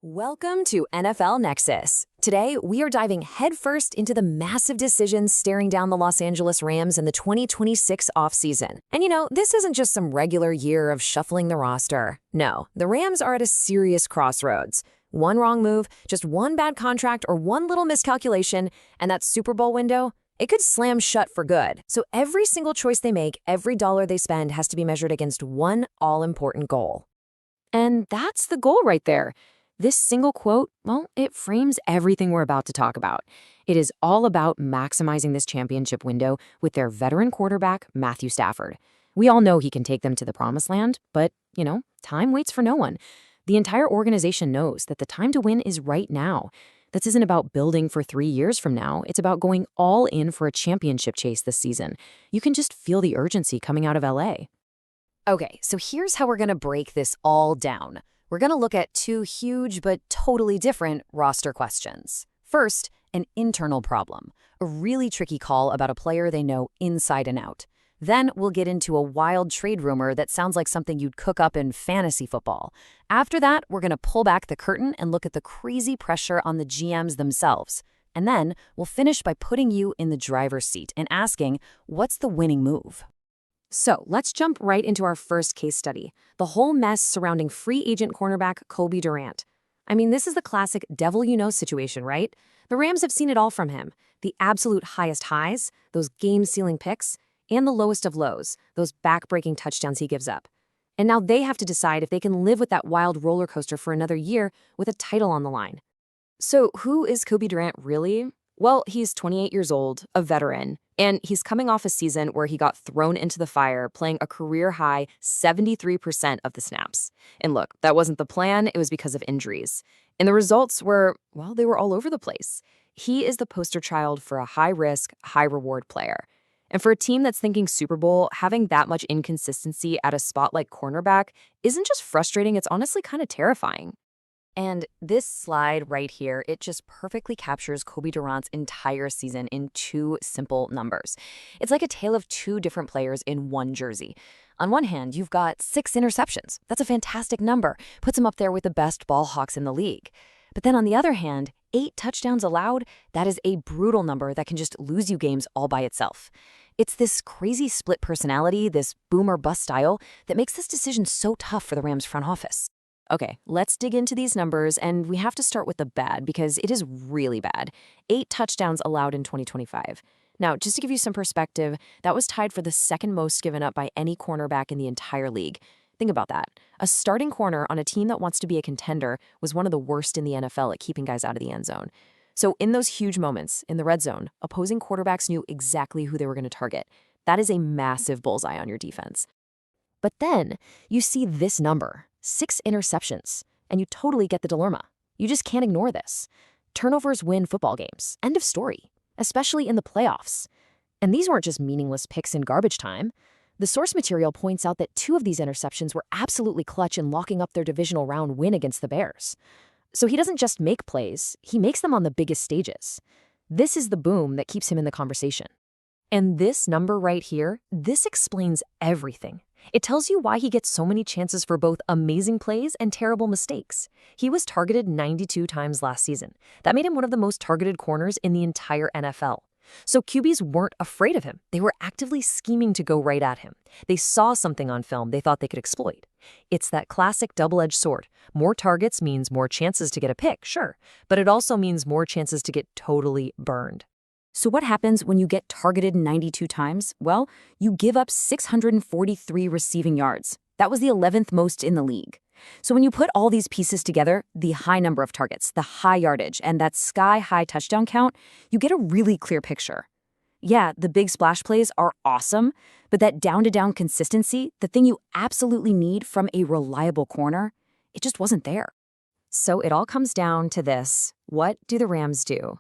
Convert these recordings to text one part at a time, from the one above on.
Welcome to NFL Nexus. Today, we are diving headfirst into the massive decisions staring down the Los Angeles Rams in the 2026 offseason. And this isn't just some regular year of shuffling the roster. No, the Rams are at a serious crossroads. One wrong move, just one bad contract, or one little miscalculation, and that Super Bowl window, it could slam shut for good. So every single choice they make, every dollar they spend has to be measured against one all-important goal. And that's the goal right there. This single quote, well, it frames everything we're about to talk about. It is all about maximizing this championship window with their veteran quarterback, Matthew Stafford. We all know he can take them to the promised land, but, time waits for no one. The entire organization knows that the time to win is right now. This isn't about building for 3 years from now. It's about going all in for a championship chase this season. You can just feel the urgency coming out of LA. Okay, so here's how we're going to break this all down. We're going to look at two huge but totally different roster questions. First, an internal problem, a really tricky call about a player they know inside and out. Then we'll get into a wild trade rumor that sounds like something you'd cook up in fantasy football. After that, we're going to pull back the curtain and look at the crazy pressure on the GMs themselves. And then we'll finish by putting you in the driver's seat and asking, what's the winning move? So let's jump right into our first case study, the whole mess surrounding free agent cornerback Cobie Durant. I mean, this is the classic devil-you-know situation, right? The Rams have seen it all from him. The absolute highest highs, those game-sealing picks, and the lowest of lows, those back-breaking touchdowns he gives up. And now they have to decide if they can live with that wild roller coaster for another year with a title on the line. So who is Cobie Durant really? Well, he's 28 years old, a veteran, and he's coming off a season where he got thrown into the fire, playing a career-high 73% of the snaps. And look, that wasn't the plan, it was because of injuries. And the results were, well, they were all over the place. He is the poster child for a high-risk, high-reward player. And for a team that's thinking Super Bowl, having that much inconsistency at a spot like cornerback isn't just frustrating, it's honestly kind of terrifying. And this slide right here, it just perfectly captures Cobie Durant's entire season in two simple numbers. It's like a tale of two different players in one jersey. On one hand, you've got 6 interceptions. That's a fantastic number. Puts him up there with the best ball hawks in the league. But then on the other hand, 8 touchdowns allowed, that is a brutal number that can just lose you games all by itself. It's this crazy split personality, this boom or bust style, that makes this decision so tough for the Rams front office. Okay, let's dig into these numbers, and we have to start with the bad because it is really bad. 8 touchdowns allowed in 2025. Now, just to give you some perspective, that was tied for the second most given up by any cornerback in the entire league. Think about that. A starting corner on a team that wants to be a contender was one of the worst in the NFL at keeping guys out of the end zone. So in those huge moments in the red zone, opposing quarterbacks knew exactly who they were going to target. That is a massive bullseye on your defense. But then you see this number. 6 interceptions, and you totally get the dilemma. You just can't ignore this. Turnovers win football games. End of story, especially in the playoffs. And these weren't just meaningless picks in garbage time. The source material points out that 2 of these interceptions were absolutely clutch in locking up their divisional round win against the Bears. So he doesn't just make plays, he makes them on the biggest stages. This is the boom that keeps him in the conversation. And this number right here, this explains everything. It tells you why he gets so many chances for both amazing plays and terrible mistakes. He was targeted 92 times last season. That made him one of the most targeted corners in the entire NFL. So QBs weren't afraid of him. They were actively scheming to go right at him. They saw something on film they thought they could exploit. It's that classic double-edged sword. More targets means more chances to get a pick, sure, but it also means more chances to get totally burned. So what happens when you get targeted 92 times? Well, you give up 643 receiving yards. That was the 11th most in the league. So when you put all these pieces together, the high number of targets, the high yardage, and that sky-high touchdown count, you get a really clear picture. Yeah, the big splash plays are awesome, but that down-to-down consistency, the thing you absolutely need from a reliable corner, it just wasn't there. So it all comes down to this. What do the Rams do?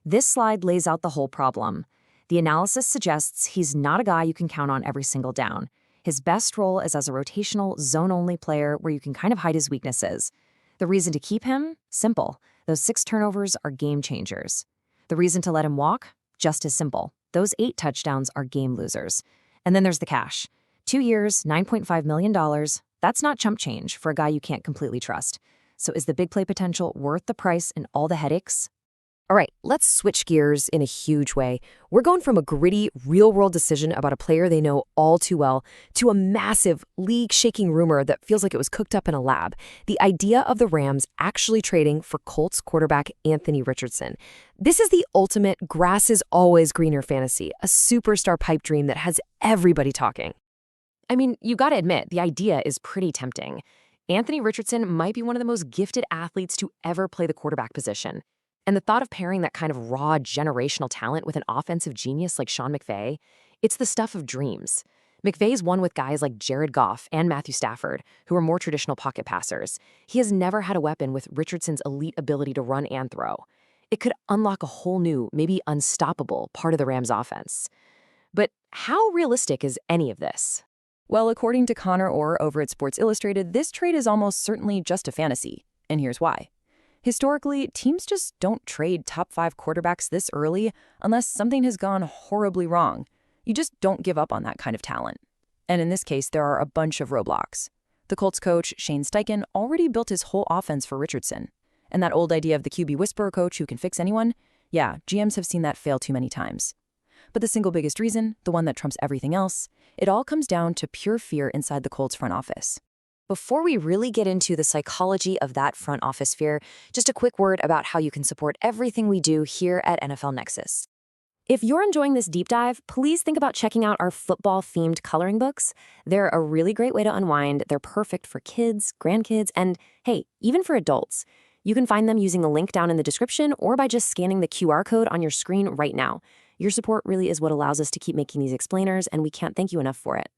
This slide lays out the whole problem. The analysis suggests he's not a guy you can count on every single down. His best role is as a rotational, zone-only player where you can kind of hide his weaknesses. The reason to keep him? Simple. Those 6 turnovers are game changers. The reason to let him walk? Just as simple. Those 8 touchdowns are game losers. And then there's the cash. 2 years, $9.5 million. That's not chump change for a guy you can't completely trust. So is the big play potential worth the price and all the headaches? All right, let's switch gears in a huge way. We're going from a gritty, real-world decision about a player they know all too well to a massive, league-shaking rumor that feels like it was cooked up in a lab. The idea of the Rams actually trading for Colts quarterback Anthony Richardson. This is the ultimate grass is always greener fantasy, a superstar pipe dream that has everybody talking. I mean, you gotta admit, the idea is pretty tempting. Anthony Richardson might be one of the most gifted athletes to ever play the quarterback position. And the thought of pairing that kind of raw generational talent with an offensive genius like Sean McVay, it's the stuff of dreams. McVay's won with guys like Jared Goff and Matthew Stafford, who are more traditional pocket passers. He has never had a weapon with Richardson's elite ability to run and throw. It could unlock a whole new, maybe unstoppable part of the Rams' offense. But how realistic is any of this? Well, according to Connor Orr over at Sports Illustrated, this trade is almost certainly just a fantasy. And here's why. Historically, teams just don't trade top 5 quarterbacks this early unless something has gone horribly wrong. You just don't give up on that kind of talent. And in this case, there are a bunch of roadblocks. The Colts coach, Shane Steichen, already built his whole offense for Richardson. And that old idea of the QB whisperer coach who can fix anyone? Yeah, GMs have seen that fail too many times. But the single biggest reason, the one that trumps everything else, it all comes down to pure fear inside the Colts front office. Before we really get into the psychology of that front office fear, just a quick word about how you can support everything we do here at NFL Nexus. If you're enjoying this deep dive, please think about checking out our football-themed coloring books. They're a really great way to unwind. They're perfect for kids, grandkids, and, hey, even for adults. You can find them using the link down in the description or by just scanning the QR code on your screen right now. Your support really is what allows us to keep making these explainers, and we can't thank you enough for it.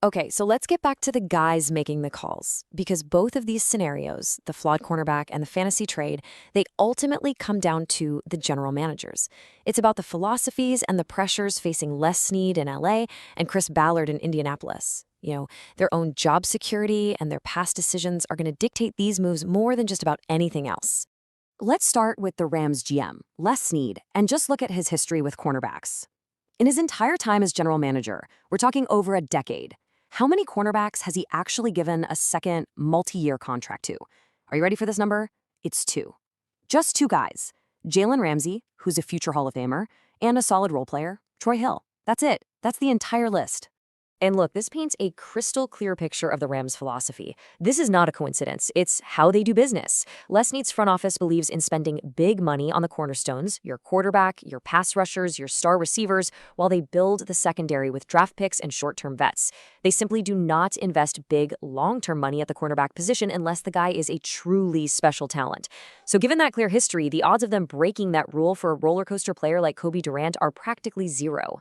Okay, so let's get back to the guys making the calls, because both of these scenarios, the flawed cornerback and the fantasy trade, they ultimately come down to the general managers. It's about the philosophies and the pressures facing Les Snead in LA and Chris Ballard in Indianapolis. Their own job security and their past decisions are going to dictate these moves more than just about anything else. Let's start with the Rams GM, Les Snead, and just look at his history with cornerbacks. In his entire time as general manager, we're talking over a decade. How many cornerbacks has he actually given a second multi-year contract to? Are you ready for this number? It's 2. Just 2 guys. Jalen Ramsey, who's a future Hall of Famer, and a solid role player, Troy Hill. That's it. That's the entire list. And look, this paints a crystal clear picture of the Rams' philosophy. This is not a coincidence. It's how they do business. Les Snead's front office believes in spending big money on the cornerstones, your quarterback, your pass rushers, your star receivers, while they build the secondary with draft picks and short-term vets. They simply do not invest big, long-term money at the cornerback position unless the guy is a truly special talent. So given that clear history, the odds of them breaking that rule for a roller coaster player like Cobie Durant are practically 0.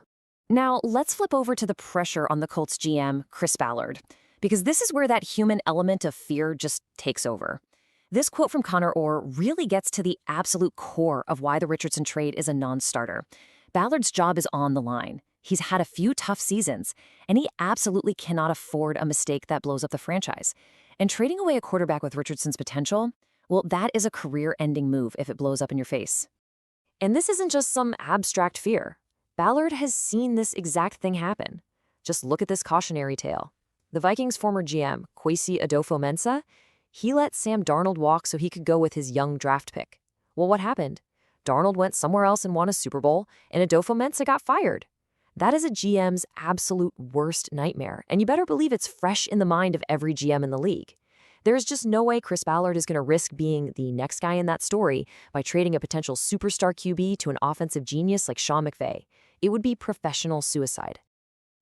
Now, let's flip over to the pressure on the Colts GM, Chris Ballard, because this is where that human element of fear just takes over. This quote from Connor Orr really gets to the absolute core of why the Richardson trade is a non-starter. Ballard's job is on the line. He's had a few tough seasons, and he absolutely cannot afford a mistake that blows up the franchise. And trading away a quarterback with Richardson's potential, well, that is a career-ending move if it blows up in your face. And this isn't just some abstract fear. Ballard has seen this exact thing happen. Just look at this cautionary tale. The Vikings' former GM, Kwesi Adofo-Mensah, he let Sam Darnold walk so he could go with his young draft pick. Well, what happened? Darnold went somewhere else and won a Super Bowl, and Adofo-Mensah got fired. That is a GM's absolute worst nightmare, and you better believe it's fresh in the mind of every GM in the league. There's just no way Chris Ballard is going to risk being the next guy in that story by trading a potential superstar QB to an offensive genius like Sean McVay. It would be professional suicide.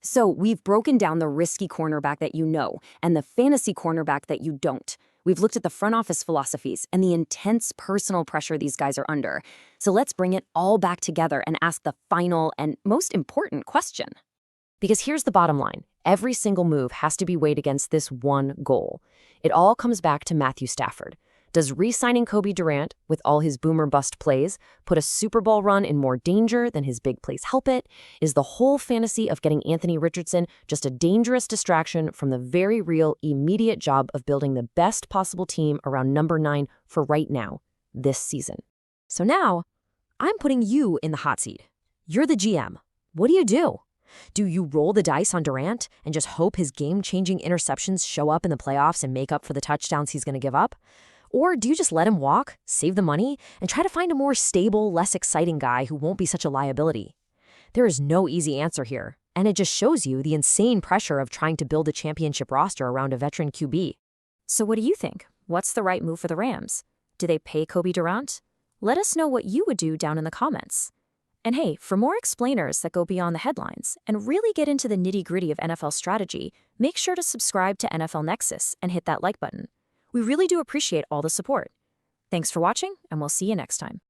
So we've broken down the risky cornerback that you know and the fantasy cornerback that you don't. We've looked at the front office philosophies and the intense personal pressure these guys are under. So let's bring it all back together and ask the final and most important question. Because here's the bottom line. Every single move has to be weighed against this one goal. It all comes back to Matthew Stafford. Does re-signing Cobie Durant, with all his boomer-bust plays, put a Super Bowl run in more danger than his big plays help it? Is the whole fantasy of getting Anthony Richardson just a dangerous distraction from the very real, immediate job of building the best possible team around number 9 for right now, this season? So now, I'm putting you in the hot seat. You're the GM. What do? Do you roll the dice on Durant and just hope his game-changing interceptions show up in the playoffs and make up for the touchdowns he's going to give up? Or do you just let him walk, save the money, and try to find a more stable, less exciting guy who won't be such a liability? There is no easy answer here, and it just shows you the insane pressure of trying to build a championship roster around a veteran QB. So what do you think? What's the right move for the Rams? Do they pay Cobie Durant? Let us know what you would do down in the comments. And hey, for more explainers that go beyond the headlines and really get into the nitty-gritty of NFL strategy, make sure to subscribe to NFL Nexus and hit that like button. We really do appreciate all the support. Thanks for watching, and we'll see you next time.